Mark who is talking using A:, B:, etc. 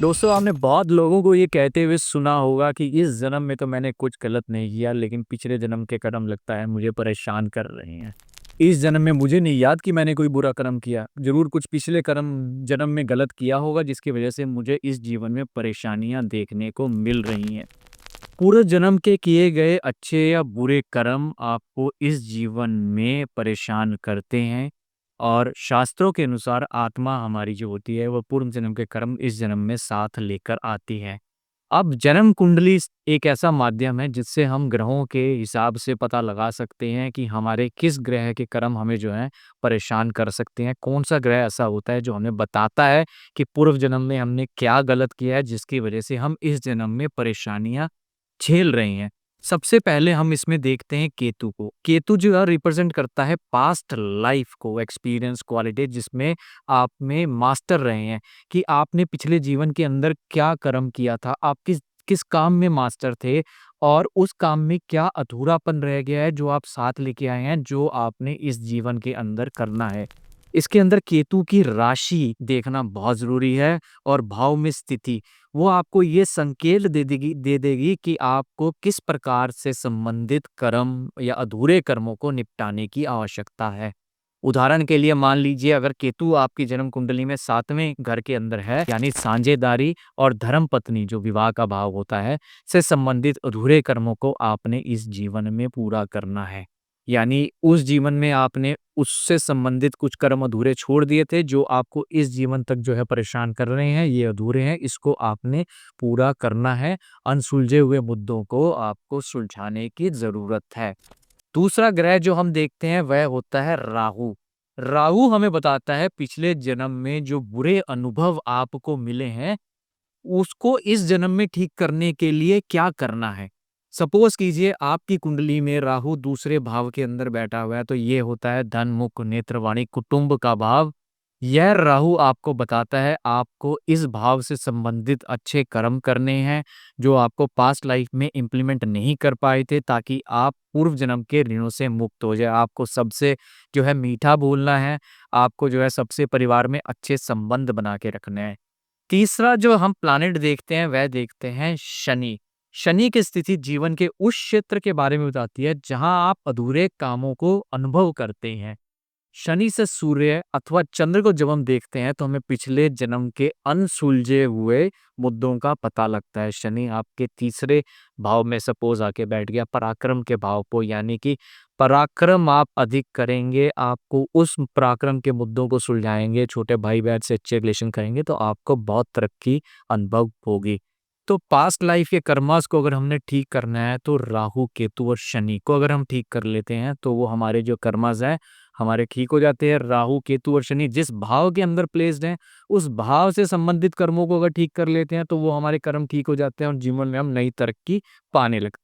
A: दोस्तों आपने बहुत लोगों को ये कहते हुए सुना होगा कि इस जन्म में तो मैंने कुछ गलत नहीं किया लेकिन पिछले जन्म के कर्म लगता है मुझे परेशान कर रहे हैं। इस जन्म में मुझे नहीं याद कि मैंने कोई बुरा कर्म किया, जरूर कुछ पिछले कर्म जन्म में गलत किया होगा जिसकी वजह से मुझे इस जीवन में परेशानियां देखने को मिल रही हैं। पूरे जन्म के किए गए अच्छे या बुरे कर्म आपको इस जीवन में परेशान करते हैं और शास्त्रों के अनुसार आत्मा हमारी जो होती है वह पूर्व जन्म के कर्म इस जन्म में साथ लेकर आती है। अब जन्म कुंडली एक ऐसा माध्यम है जिससे हम ग्रहों के हिसाब से पता लगा सकते हैं कि हमारे किस ग्रह के कर्म हमें जो है परेशान कर सकते हैं। कौन सा ग्रह ऐसा होता है जो हमें बताता है कि पूर्व जन्म में हमने क्या गलत किया है जिसकी वजह से हम इस जन्म में परेशानियां झेल रहे हैं। सबसे पहले हम इसमें देखते हैं केतु को। केतु जो है रिप्रेजेंट करता है पास्ट लाइफ को, एक्सपीरियंस क्वालिटी जिसमें आप में मास्टर रहे हैं कि आपने पिछले जीवन के अंदर क्या कर्म किया था, आप किस किस काम में मास्टर थे और उस काम में क्या अधूरापन रह गया है जो आप साथ लेके आए हैं, जो आपने इस जीवन के अंदर करना है। इसके अंदर केतु की राशि देखना बहुत ज़रूरी है और भाव में स्थिति, वो आपको ये संकेत दे देगी कि आपको किस प्रकार से संबंधित कर्म या अधूरे कर्मों को निपटाने की आवश्यकता है। उदाहरण के लिए मान लीजिए अगर केतु आपकी जन्म कुंडली में 7वें घर के अंदर है, यानी साझेदारी और धर्मपत्नी जो विवाह का भाव होता है, से संबंधित अधूरे कर्मों को आपने इस जीवन में पूरा करना है। यानी उस जीवन में आपने उससे संबंधित कुछ कर्म अधूरे छोड़ दिए थे जो आपको इस जीवन तक जो है परेशान कर रहे हैं, ये अधूरे हैं, इसको आपने पूरा करना है। अनसुलझे हुए मुद्दों को आपको सुलझाने की ज़रूरत है। दूसरा ग्रह जो हम देखते हैं वह होता है राहु। राहु हमें बताता है पिछले जन्म में जो बुरे अनुभव आपको मिले हैं उसको इस जन्म में ठीक करने के लिए क्या करना है। सपोज कीजिए आपकी कुंडली में राहु दूसरे भाव के अंदर बैठा हुआ है तो ये होता है धन मुख नेत्रवाणी कुटुंब का भाव। यह राहु आपको बताता है आपको इस भाव से संबंधित अच्छे कर्म करने हैं जो आपको पास्ट लाइफ में इम्प्लीमेंट नहीं कर पाए थे ताकि आप पूर्व जन्म के ऋणों से मुक्त हो जाए। आपको सबसे जो है मीठा बोलना है, आपको जो है सबसे परिवार में अच्छे संबंध बना के रखने हैं। तीसरा जो हम प्लैनेट देखते हैं वह देखते हैं शनि। शनि की स्थिति जीवन के उस क्षेत्र के बारे में बताती है जहां आप अधूरे कामों को अनुभव करते हैं। शनि से सूर्य अथवा चंद्र को जब हम देखते हैं तो हमें पिछले जन्म के अनसुलझे हुए मुद्दों का पता लगता है। शनि आपके तीसरे भाव में सपोज आके बैठ गया पराक्रम के भाव को, यानी कि पराक्रम आप अधिक करेंगे, आपको उस पराक्रम के मुद्दों को सुलझाएंगे, छोटे भाई बहन से अच्छे रिलेशन करेंगे तो आपको बहुत तरक्की अनुभव होगी। तो पास्ट लाइफ के कर्मास को अगर हमने ठीक करना है तो राहु केतु और शनि को अगर हम ठीक कर लेते हैं तो वो हमारे जो कर्मास हैं हमारे ठीक हो जाते हैं। राहु केतु और शनि जिस भाव के अंदर प्लेस्ड हैं उस भाव से संबंधित कर्मों को अगर ठीक कर लेते हैं तो वो हमारे कर्म ठीक हो जाते हैं और जीवन में हम नई तरक्की पाने लगते हैं।